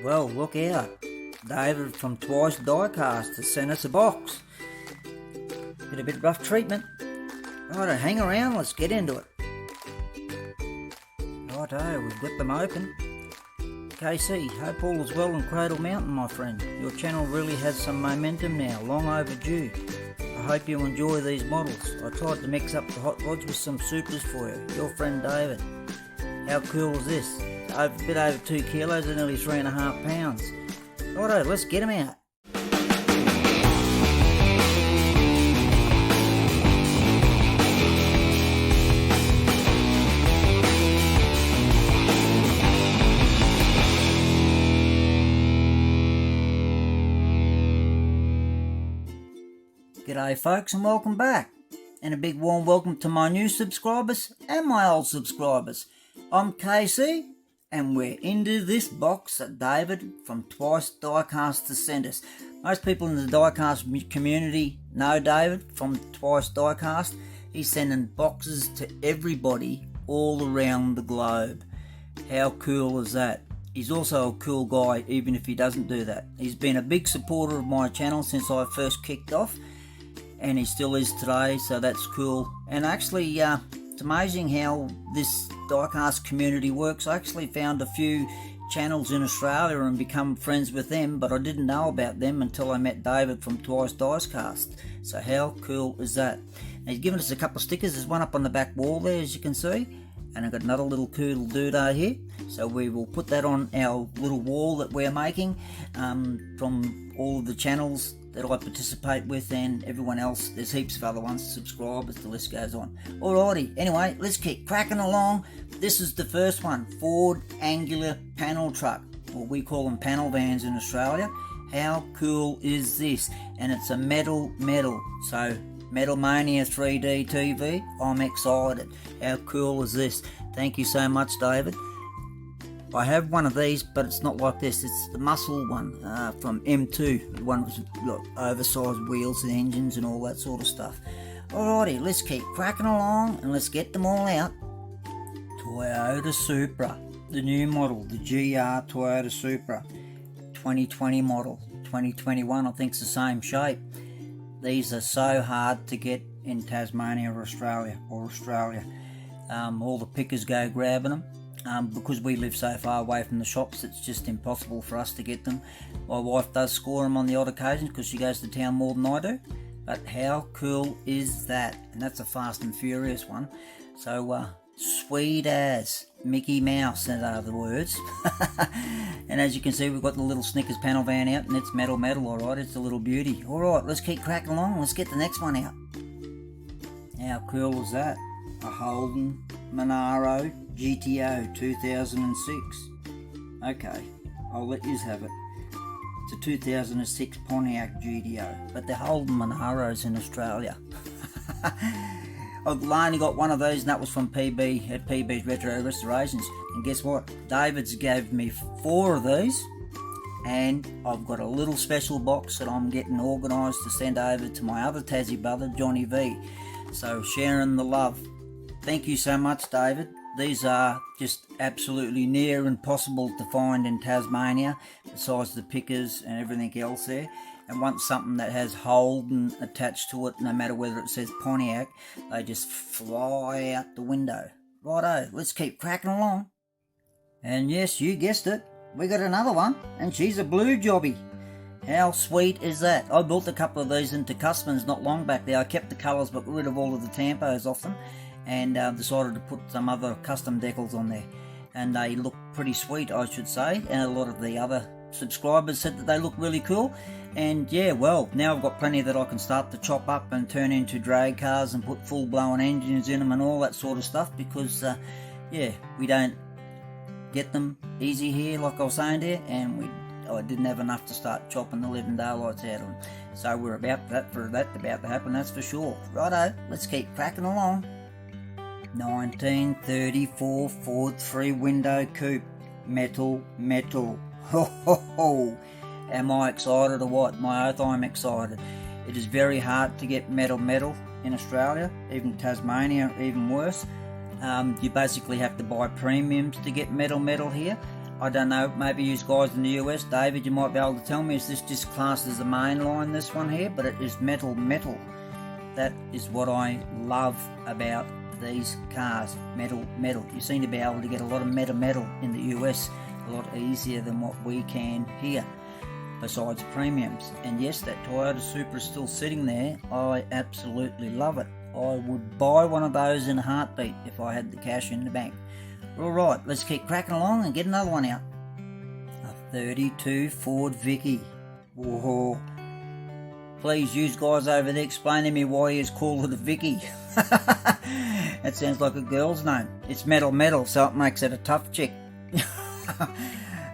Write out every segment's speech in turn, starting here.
Well, look out. David from Twycediecast has sent us a box. Been a bit rough treatment. Righto, hang around, let's get into it. Righto, we've got them open. KC, hope all is well in Cradle Mountain, my friend. Your channel really has some momentum now, long overdue. I hope you enjoy these models. I tried to mix up the hot rods with some supers for you. Your friend David. How cool is this? A bit over 2 kilos and nearly 3.5 pounds. Righto, let's get them out. G'day folks and welcome back, and a big warm welcome to my new subscribers and my old subscribers. I'm KC and we're into this box that David from Twycediecast has sent us. Most people in the diecast community know David from Twycediecast. He's sending boxes to everybody all around the globe. How cool is that? He's also a cool guy even if he doesn't do that. He's been a big supporter of my channel since I first kicked off, and he still is today, so that's cool. And actually, it's amazing how this diecast community works. I actually found a few channels in Australia and become friends with them, but I didn't know about them until I met David from Twycediecast. So how cool is that? And he's given us a couple of stickers. There's one up on the back wall there, as you can see, and I've got another little cool doodah here. So we will put that on our little wall that we're making from all of the channels that I participate with and everyone else. There's heaps of other ones, subscribers, the list goes on. Alrighty, anyway, let's keep cracking along. This is the first one, Ford Angular panel truck. Well, we call them panel vans in Australia. How cool is this? And it's a metal, so Metal Mania 3D TV. I'm excited. How cool is this? Thank you so much, David. I have one of these, but it's not like this. It's the muscle one from M2. The one with oversized wheels and engines and all that sort of stuff. Alrighty, let's keep cracking along and let's get them all out. Toyota Supra, the new model, the GR Toyota Supra, 2020 model. 2021, I think, it's the same shape. These are so hard to get in Tasmania or Australia. All the pickers go grabbing them. Because we live so far away from the shops, it's just impossible for us to get them. My wife does score them on the odd occasion because she goes to town more than I do. But how cool is that? And that's a Fast and Furious one. So sweet as Mickey Mouse, in other words. And as you can see, we've got the little Snickers panel van out, and it's metal, alright. It's a little beauty. Alright, let's keep cracking along. Let's get the next one out. How cool is that? A Holden Monaro GTO 2006. Okay, I'll let you have it. It's a 2006 Pontiac GTO, but they're Holden Monaros in Australia. I've only got one of those, and that was from PB at PB's Retro Restorations. And guess what? David's gave me 4 of these, and I've got a little special box that I'm getting organised to send over to my other Tassie brother, Johnny V. So sharing the love. Thank you so much, David. These are just absolutely near impossible to find in Tasmania, besides the pickers and everything else there. And want something that has Holden attached to it, no matter whether it says Pontiac, they just fly out the window. Righto, let's keep cracking along. And yes, you guessed it, we got another one, and she's a blue jobby. How sweet is that? I built a couple of these into Customs not long back there. I kept the colours but got rid of all of the tampos off them, and decided to put some other custom decals on there, and they look pretty sweet, I should say. And a lot of the other subscribers said that they look really cool. And yeah, well, now I've got plenty that I can start to chop up and turn into drag cars and put full blown engines in them and all that sort of stuff, because yeah, we don't get them easy here, like I was saying there, and I didn't have enough to start chopping the living daylights out of them. So we're about to happen, that's for sure. Righto, let's keep cracking along. 1934 Ford 3-window coupe, metal. Ho ho ho! Am I excited or what? My oath, I'm excited. It is very hard to get metal in Australia, even Tasmania, even worse. You basically have to buy premiums to get metal here. I don't know, maybe you guys in the US, David, you might be able to tell me, is this just classed as a main line, this one here? But it is metal. That is what I love about these cars, metal. You seem to be able to get a lot of metal in the US a lot easier than what we can here, besides premiums. And yes, that Toyota Supra is still sitting there. I absolutely love it. I would buy one of those in a heartbeat if I had the cash in the bank. Alright, let's keep cracking along and get another one out. A 32 Ford Vicky. Whoa. Please, you guys over there, explain to me why you call it a Vicky. That sounds like a girl's name. It's metal, so it makes it a tough chick.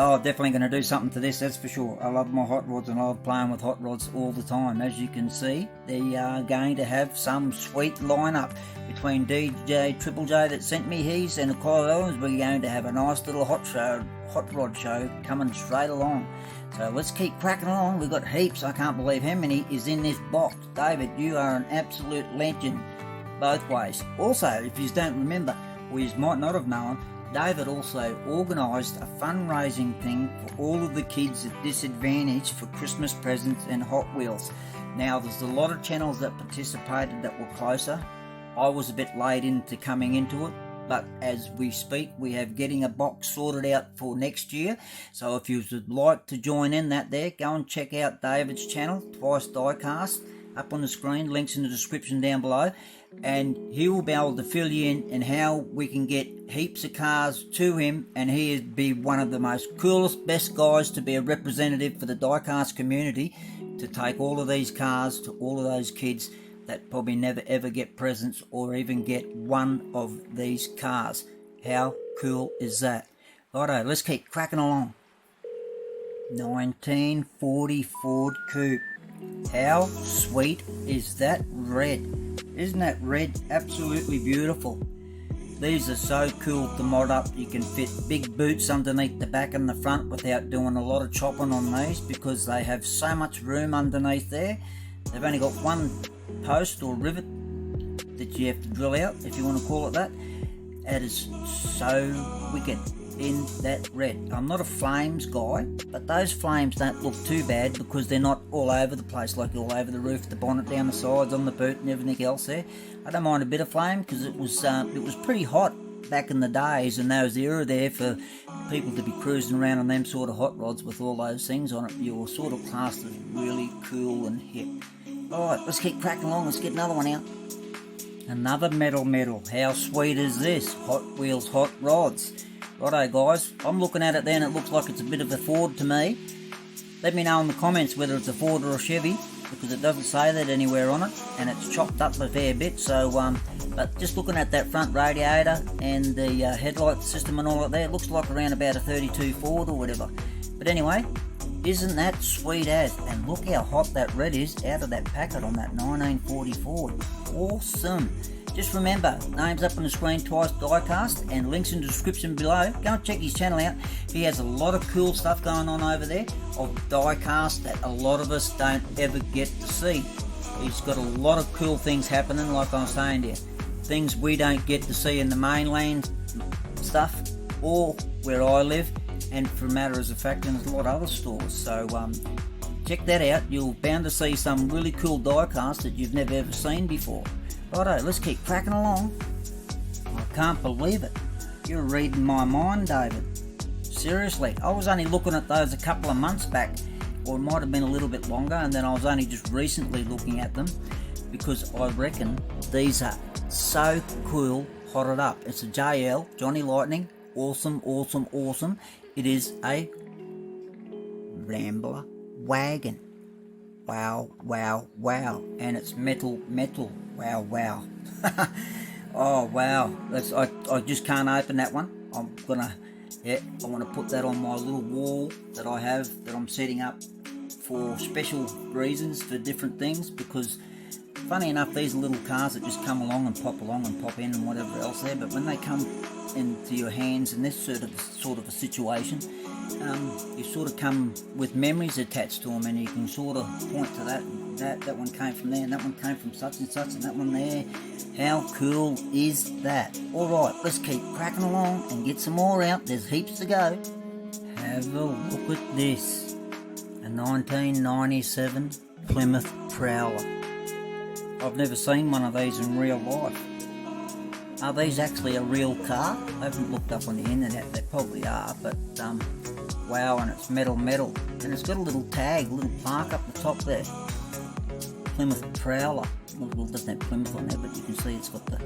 Oh, definitely going to do something to this, that's for sure. I love my hot rods and I love playing with hot rods all the time. As you can see, they are going to have some sweet lineup between DJ Triple J that sent me his and Kyle Owens. We're going to have a nice little hot rod show coming straight along. So let's keep cracking along. We've got heaps. I can't believe how many is in this box. David, you are an absolute legend both ways. Also, if you don't remember, or you might not have known, David also organised a fundraising thing for all of the kids at disadvantage for Christmas presents and Hot Wheels. Now, there's a lot of channels that participated that were closer. I was a bit late into coming into it, but as we speak, we have getting a box sorted out for next year. So if you would like to join in that there, go and check out David's channel, TWYCE Diecast, up on the screen, links in the description down below, and he will be able to fill you in how we can get heaps of cars to him, and he would be one of the most coolest, best guys to be a representative for the diecast community, to take all of these cars to all of those kids that probably never ever get presents or even get one of these cars. How cool is that? Righto, let's keep cracking along. 1940 Ford Coupe. How sweet is that red? Isn't that red absolutely beautiful? These are so cool to mod up. You can fit big boots underneath the back and the front without doing a lot of chopping on these, because they have so much room underneath there. They've only got one post or rivet that you have to drill out, if you want to call it that. It is so wicked in that red. I'm not a flames guy, but those flames don't look too bad because they're not all over the place, like all over the roof, the bonnet, down the sides, on the boot and everything else there. I don't mind a bit of flame because it was pretty hot back in the days, and there was the era there for people to be cruising around on them sort of hot rods with all those things on it. You were sort of classed as really cool and hip. Alright, let's keep cracking along, let's get another one out. Another metal. How sweet is this? Hot Wheels hot rods. Righto guys, I'm looking at it there and it looks like it's a bit of a Ford to me. Let me know in the comments whether it's a Ford or a Chevy, because it doesn't say that anywhere on it, and it's chopped up a fair bit. So but just looking at that front radiator and the headlight system and all that there, it looks like around about a 32 Ford or whatever. But anyway, isn't that sweet as? And look how hot that red is out of that packet on that 1940 Ford. Awesome. Just remember, name's up on the screen, TWYCE Diecast, and links in the description below. Go and check his channel out. He has a lot of cool stuff going on over there of diecast that a lot of us don't ever get to see. He's got a lot of cool things happening, like I was saying there. Things we don't get to see in the mainland stuff, or where I live, and for matters of fact, there's a lot of other stores. So check that out. You're bound to see some really cool diecast that you've never ever seen before. Righto, let's keep cracking along. I can't believe it. You're reading my mind, David. Seriously, I was only looking at those a couple of months back, or it might have been a little bit longer, and then I was only just recently looking at them, because I reckon these are so cool, hotted up. It's a JL, Johnny Lightning, awesome. It is a Rambler wagon. Wow, and it's metal, wow. Oh wow, I just can't open that one. I want to put that on my little wall that I have, that I'm setting up for special reasons, for different things, because funny enough, these are little cars that just come along and pop in and whatever else there, but when they come into your hands in this sort of a situation, you sort of come with memories attached to them, and you can sort of point to that one came from there, and that one came from such and such, and that one there. How cool is that? Alright, let's keep cracking along and get some more out. There's heaps to go. Have a look at this. A 1997 Plymouth Prowler. I've never seen one of these in real life. Are these actually a real car? I haven't looked up on the internet, they probably are, but wow, and it's metal, and it's got a little tag, a little plaque up the top there. Plymouth Prowler. Well, it doesn't have Plymouth on there, but you can see it's got the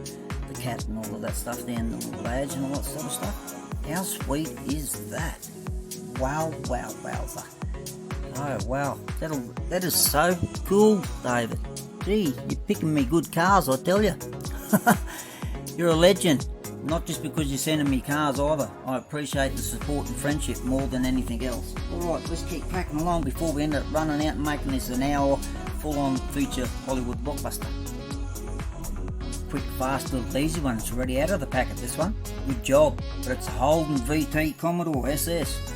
cat and all of that stuff there, and the little badge and all that sort of stuff. How sweet is that? Wow, wowza. Oh wow, that is so cool, David. Gee, you're picking me good cars, I tell you. You're a legend. Not just because you're sending me cars either. I appreciate the support and friendship more than anything else. Alright, let's keep cracking along before we end up running out and making this an hour full-on feature Hollywood blockbuster. Quick, fast, little easy one. It's already out of the packet, this one. Good job. But it's a Holden VT Commodore SS.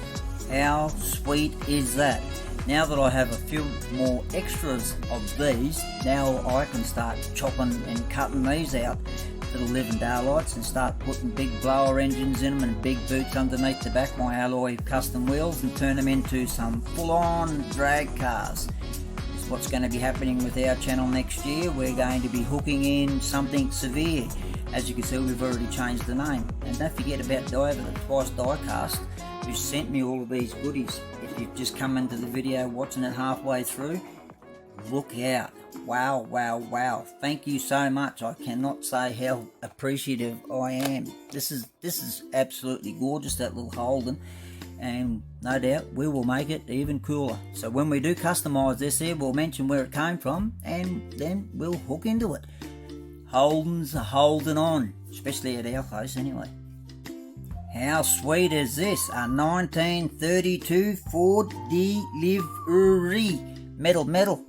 How sweet is that? Now that I have a few more extras of these, now I can start chopping and cutting these out to the living daylights and start putting big blower engines in them and big boots underneath the back, my alloy custom wheels, and turn them into some full-on drag cars. It's what's going to be happening with our channel next year. We're going to be hooking in something severe. As you can see, we've already changed the name. And don't forget about David at TWYCE Diecast, who sent me all of these goodies. If you've just come into the video watching it halfway through, look out. Wow. Thank you so much. I cannot say how appreciative I am. This is absolutely gorgeous, that little Holden, and no doubt we will make it even cooler. So when we do customise this here, we'll mention where it came from and then we'll hook into it. Holdens are holding on, especially at our place anyway. How sweet is this? A 1932 Ford Delivery. Metal.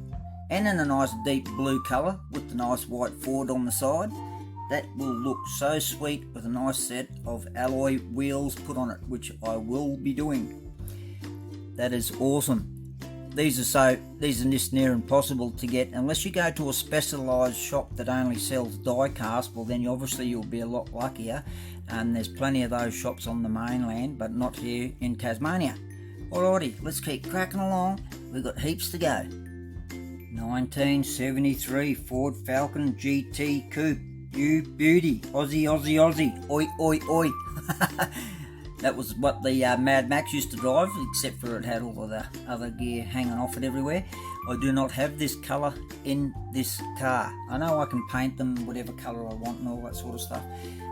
And in a nice deep blue colour with the nice white Ford on the side. That will look so sweet with a nice set of alloy wheels put on it, which I will be doing. That is awesome. These are just near impossible to get unless you go to a specialised shop that only sells die cast. Well, then you'll be a lot luckier, and there's plenty of those shops on the mainland, but not here in Tasmania. Alrighty, let's keep cracking along. We've got heaps to go. 1973 Ford Falcon GT Coupe. You beauty. Aussie. Oi. That was what the Mad Max used to drive, except for it had all of the other gear hanging off it everywhere. I do not have this colour in this car. I know I can paint them whatever colour I want and all that sort of stuff,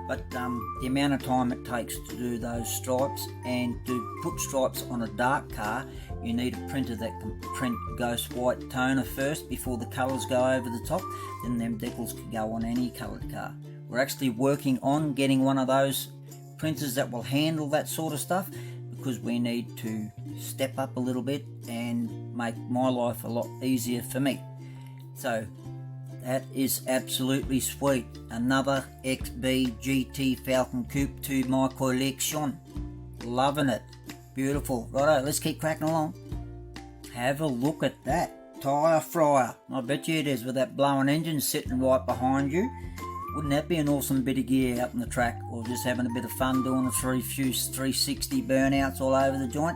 but the amount of time it takes to do those stripes, and to put stripes on a dark car, you need a printer that can print ghost white toner first before the colours go over the top. Then them decals can go on any coloured car. We're actually working on getting one of those printers that will handle that sort of stuff, because we need to step up a little bit and make my life a lot easier for me. So that is absolutely sweet. Another XB GT Falcon Coupe to my collection. Loving it. Beautiful. Righto, let's keep cracking along. Have a look at that tyre fryer. I bet you it is, with that blowing engine sitting right behind you. Wouldn't that be an awesome bit of gear out on the track, or just having a bit of fun doing a 360 burnouts all over the joint?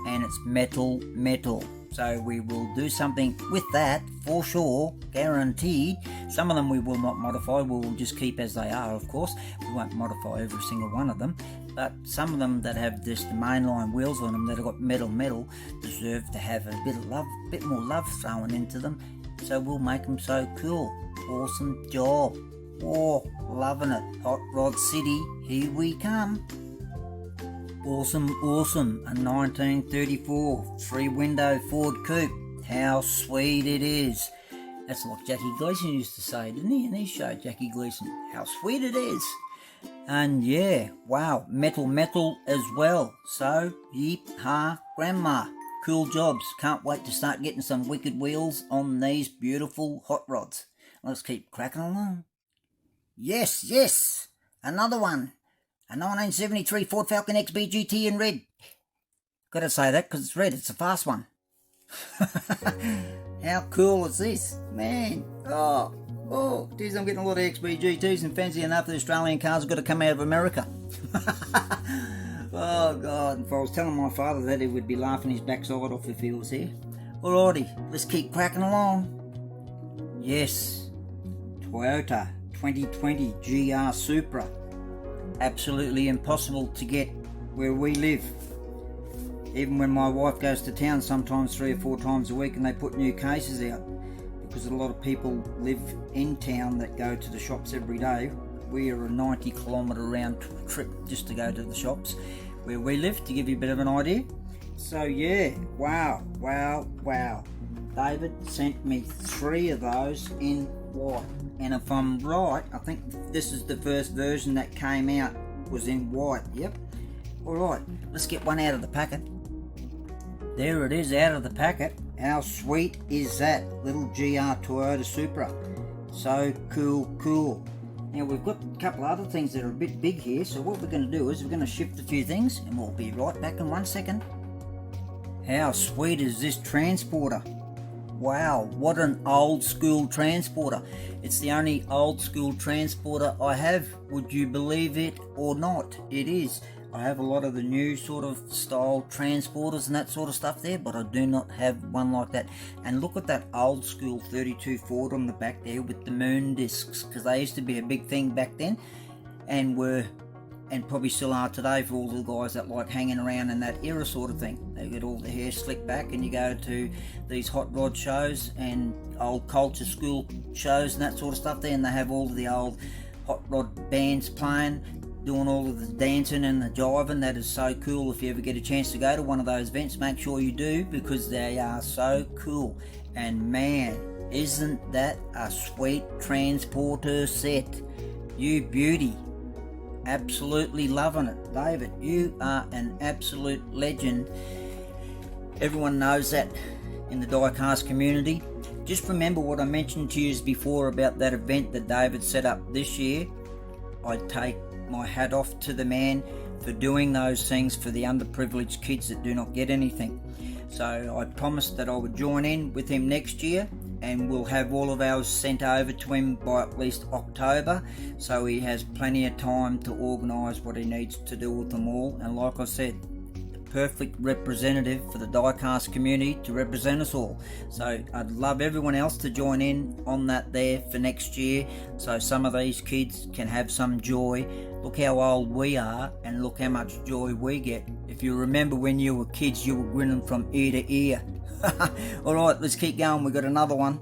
And it's metal. So we will do something with that for sure, guaranteed. Some of them we will not modify, we will just keep as they are, of course. We won't modify every single one of them, but some of them that have just the mainline wheels on them that have got metal deserve to have a bit of love, a bit more love thrown into them. So we'll make them so cool. Awesome job. Oh, loving it. Hot Rod City, here we come. Awesome. A 1934 3-window Ford Coupe. How sweet it is. That's like Jackie Gleason used to say, didn't he? In his show, Jackie Gleason. How sweet it is. And yeah, wow, metal as well. So, yeep-ha, grandma. Cool jobs. Can't wait to start getting some wicked wheels on these beautiful hot rods. Let's keep cracking along. Yes, another one. A 1973 Ford Falcon XB GT in red. Gotta say that because it's red, it's a fast one. How cool is this? Man, oh, geez, I'm getting a lot of XB GTs, and fancy enough the Australian cars have got to come out of America. Oh God, if I was telling my father that, he would be laughing his backside off if he was here. Alrighty, let's keep cracking along. Yes, Toyota 2020 GR Supra. Absolutely impossible to get where we live. Even when my wife goes to town, sometimes 3 or 4 times a week, and they put new cases out, because a lot of people live in town that go to the shops every day. We are a 90-kilometre round trip just to go to the shops where we live, to give you a bit of an idea. So yeah, wow. David sent me 3 of those in white, and if I'm right, I think this is the first version that came out was in white. Yep. Alright, let's get one out of the packet. There it is, out of the packet. How sweet is that little GR Toyota Supra? So cool. Now we've got a couple of other things that are a bit big here, so what we're going to do is we're going to shift a few things, and we'll be right back in 1 second. How sweet is this transporter? Wow, what an old school transporter. It's the only old school transporter I have, would you believe it or not? It is. I have a lot of the new sort of style transporters and that sort of stuff there, but I do not have one like that. And look at that old school 32 Ford on the back there with the moon discs, because they used to be a big thing back then, and probably still are today for all the guys that like hanging around in that era sort of thing. They get all the hair slicked back, and you go to these hot rod shows and old culture school shows and that sort of stuff there, and they have all of the old hot rod bands playing, doing all of the dancing and the jiving. That is so cool. If you ever get a chance to go to one of those events, make sure you do, because they are so cool. And man, isn't that a sweet transporter set? You beauty. Absolutely loving it. David, you are an absolute legend. Everyone knows that in the Diecast community. Just remember what I mentioned to you before about that event that David set up this year. I take my hat off to the man for doing those things for the underprivileged kids that do not get anything. So I promised that I would join in with him next year, and we'll have all of ours sent over to him by at least October, so he has plenty of time to organise what he needs to do with them all. And like I said, the perfect representative for the Diecast community to represent us all. So I'd love everyone else to join in on that there for next year, so some of these kids can have some joy. Look how old we are, and look how much joy we get. If you remember when you were kids, you were grinning from ear to ear. Alright, let's keep going. We've got another one.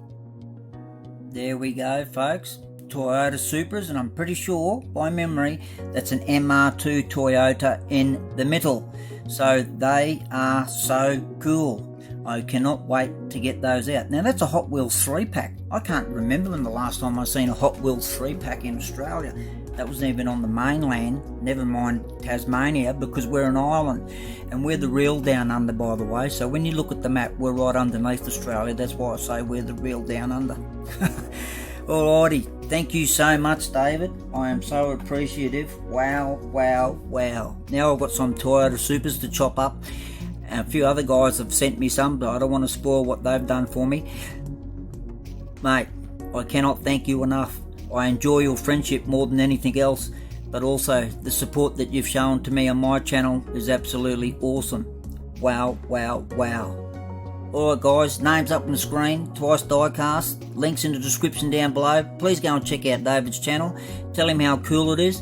There we go, folks. Toyota Supras, and I'm pretty sure, by memory, that's an MR2 Toyota in the middle. So they are so cool. I cannot wait to get those out. Now that's a Hot Wheels 3-pack. I can't remember when the last time I seen a Hot Wheels 3-pack in Australia. That wasn't even on the mainland, never mind Tasmania, because we're an island. And we're the real down under, by the way. So when you look at the map, we're right underneath Australia. That's why I say we're the real down under. Alrighty, thank you so much, David. I am so appreciative. Wow. Now I've got some Toyota Supers to chop up. And a few other guys have sent me some, but I don't want to spoil what they've done for me. Mate, I cannot thank you enough. I enjoy your friendship more than anything else, but also the support that you've shown to me on my channel is absolutely awesome. Wow. Alright guys, names up on the screen, Twice Diecast, links in the description down below. Please go and check out David's channel, tell him how cool it is.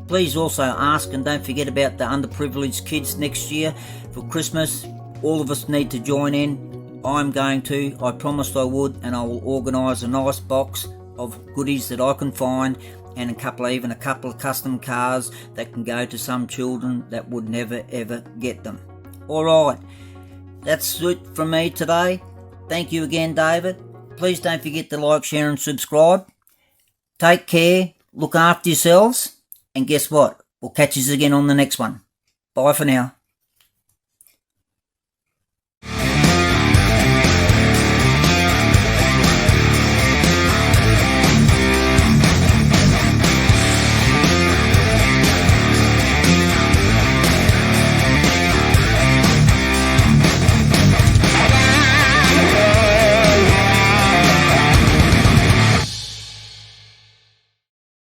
Please also ask and don't forget about the underprivileged kids next year for Christmas. All of us need to join in. I'm going to, I promised I would, and I will organise a nice box of goodies that I can find, and even a couple of custom cars that can go to some children that would never ever get them. Alright, that's it from me today. Thank you again, David. Please don't forget to like, share and subscribe. Take care, look after yourselves, and guess what? We'll catch you again on the next one. Bye for now.